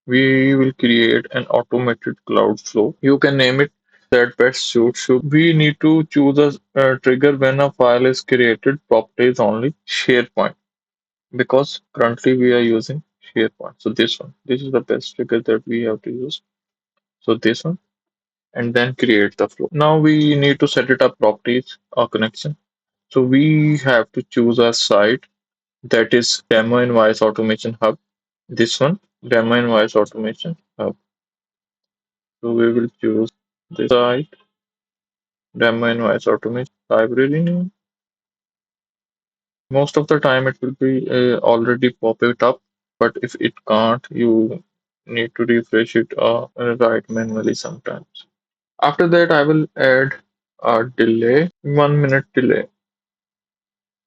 We will create an automated cloud flow. You can name it that best suits you. We need to choose a trigger when a file is created. Properties only SharePoint because currently we are using SharePoint. So this is the best trigger that we have to use. So this one, and then create the flow. Now we need to set it up properties or connection. So we have to choose a site that is demo invoice automation hub. This one, demo invoice automation hub. So we will choose this site, demo invoice automation library name. Most of the time it will be already pop it up, but if it can't, you need to refresh it or write manually sometimes. After that, I will add a delay, 1 minute delay.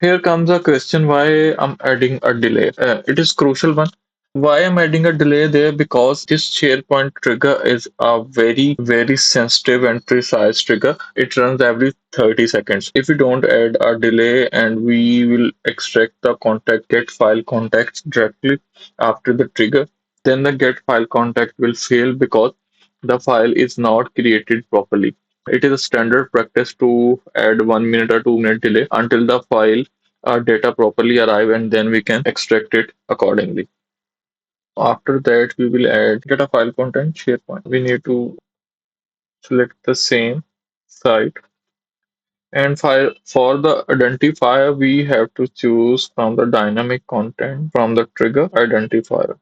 Here comes a question why I'm adding a delay. It is crucial one. Why I'm adding a delay there? Because this SharePoint trigger is a very sensitive and precise trigger. It runs every 30 seconds. If we don't add a delay and we will extract the contact get file contacts directly after the trigger, then the get file contact will fail because the file is not created properly. It is a standard practice to add 1 minute or 2 minute delay until the file data properly arrive and then we can extract it accordingly. After that, we will add data file content SharePoint. We need to select the same site and file for the identifier. We have to choose from the dynamic content from the trigger identifier.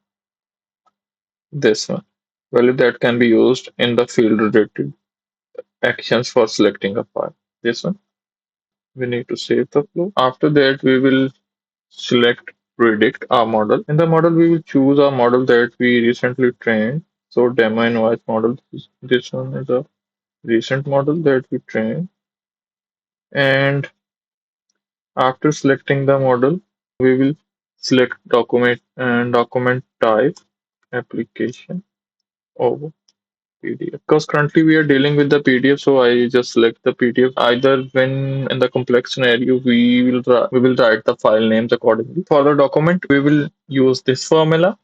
This one value that can be used in the field related actions for selecting a file. This one we need to save the flow. After that, we will select predict our model. In the model, we will choose a model that we recently trained. So demo invoice model, this one is a recent model that we trained. And after selecting the model, we will select document and document type application over PDF. Because currently we are dealing with the PDF, so I just select the PDF. Either when in the complex scenario, we will write the file names accordingly. For the document, we will use this formula.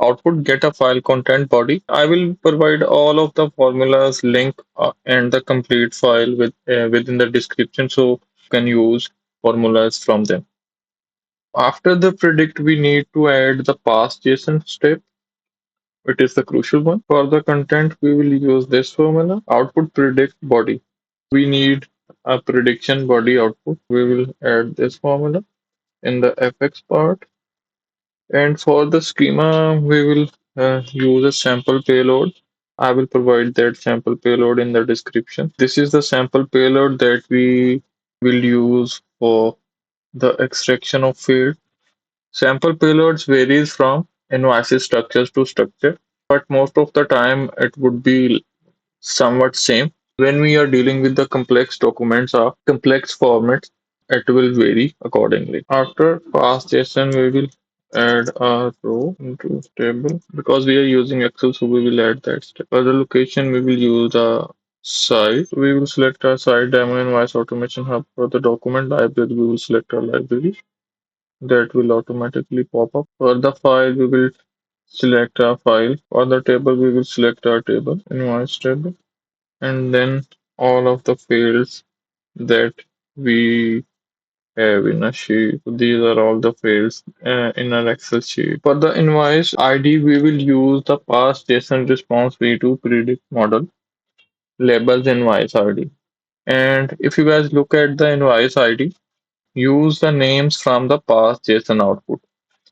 Output get a file content body. I will provide all of the formulas, link, and the complete file within the description, so you can use formulas from them. After the predict, we need to add the Parse JSON step. It is the crucial one. For the content, we will use this formula. Output predict body. We need a prediction body output. We will add this formula in the fx part. And for the schema, we will use a sample payload. I will provide that sample payload in the description. This is the sample payload that we will use for the extraction of field. Sample payloads varies from invoices structures to structure, but most of the time it would be somewhat same. When we are dealing with the complex documents or complex formats, it will vary accordingly. After parse JSON, we will add a row into table because we are using Excel, so we will add that step. For the location, we will use a site. We will select our site demo invoice automation hub. For the document library, we will select our library that will automatically pop up. For the file, we will select our file. For the table, we will select our table, invoice table, and then all of the fields that we have in a sheet. So these are all the fields in our Excel sheet. For the invoice ID, we will use the past JSON response v2 predict model labels invoice ID. And if you guys look at the invoice ID, use the names from the past JSON output.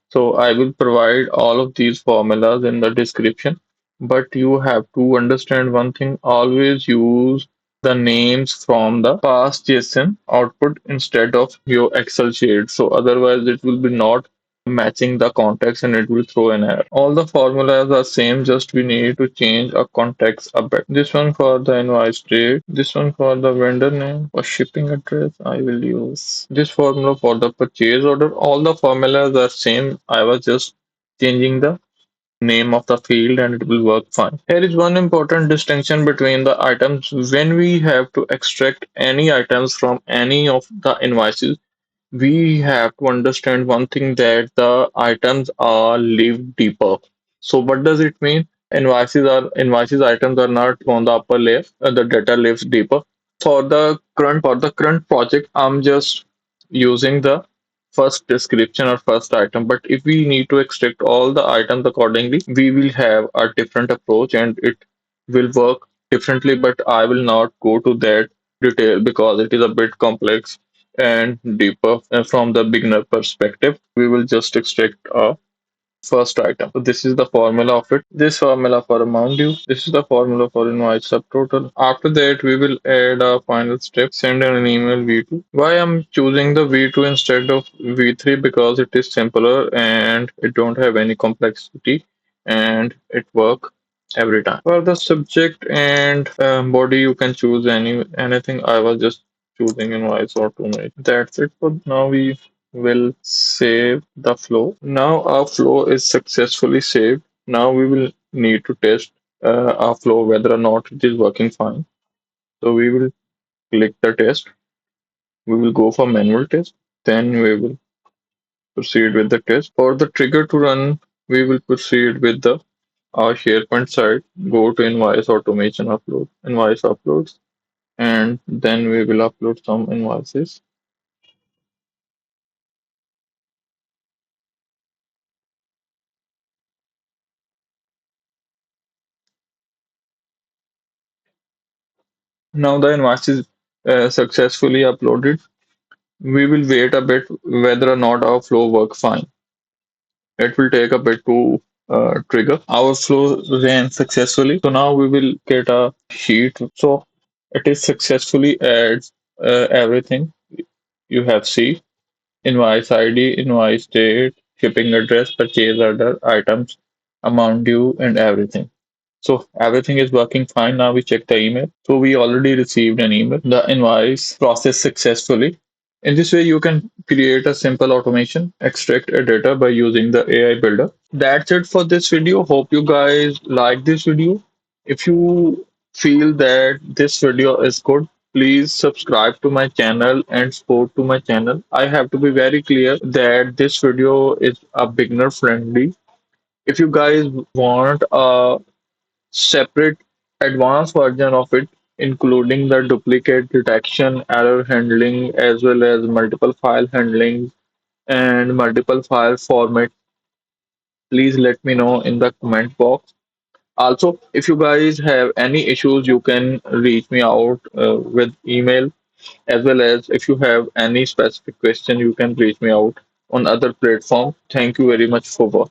So I will provide all of these formulas in the description, but you have to understand one thing, always use the names from the past JSON output instead of your Excel sheet. So otherwise it will be not matching the context and it will throw an error. All the formulas are same, just we need to change a context a bit. This one for the invoice date, this one for the vendor name, for shipping address, I will use this formula for the purchase order. All the formulas are same. I was just changing the name of the field and it will work fine. Here is one important distinction between the items. When we have to extract any items from any of the invoices, we have to understand one thing that the items are live deeper. So what does it mean? Invoices items are not on the upper layer. The data lives deeper. For the current project, I'm just using the first description or first item. But if we need to extract all the items accordingly, we will have a different approach and it will work differently. But I will not go to that detail because it is a bit complex and deeper from the beginner perspective. We will just extract a first item. So this is the formula of it. This formula for amount due. This is the formula for invoice subtotal. After that, we will add a final step, send an email V2. Why I'm choosing the V2 instead of V3? Because it is simpler and it don't have any complexity and it work every time. For the subject and body, you can choose anything. I was just choosing invoice automate. That's it for now. We will save the flow. Now our flow is successfully saved. Now we will need to test our flow whether or not it is working fine. So we will click the test. We will go for manual test. Then we will proceed with the test. For the trigger to run, we will proceed with the our SharePoint site. Go to invoice automation upload, invoice uploads, and then we will upload some invoices. Now the invoice is successfully uploaded. We will wait a bit whether or not our flow work fine. It will take a bit to trigger. Our flow ran successfully. So now we will get a sheet. So it is successfully adds everything you have seen. Invoice ID, invoice date, shipping address, purchase order, items, amount due, and everything. So everything is working fine. Now we check the email. So we already received an email. The invoice processed successfully. In this way, you can create a simple automation, extract a data by using the AI builder. That's it for this video. Hope you guys like this video. If you feel that this video is good, please subscribe to my channel and support to my channel. I have to be very clear that this video is a beginner friendly. If you guys want a separate advanced version of it, including the duplicate detection, error handling, as well as multiple file handling and multiple file format, please let me know in the comment box. Also, if you guys have any issues, you can reach me out with email, as well as if you have any specific question, you can reach me out on other platform. Thank you very much for watching.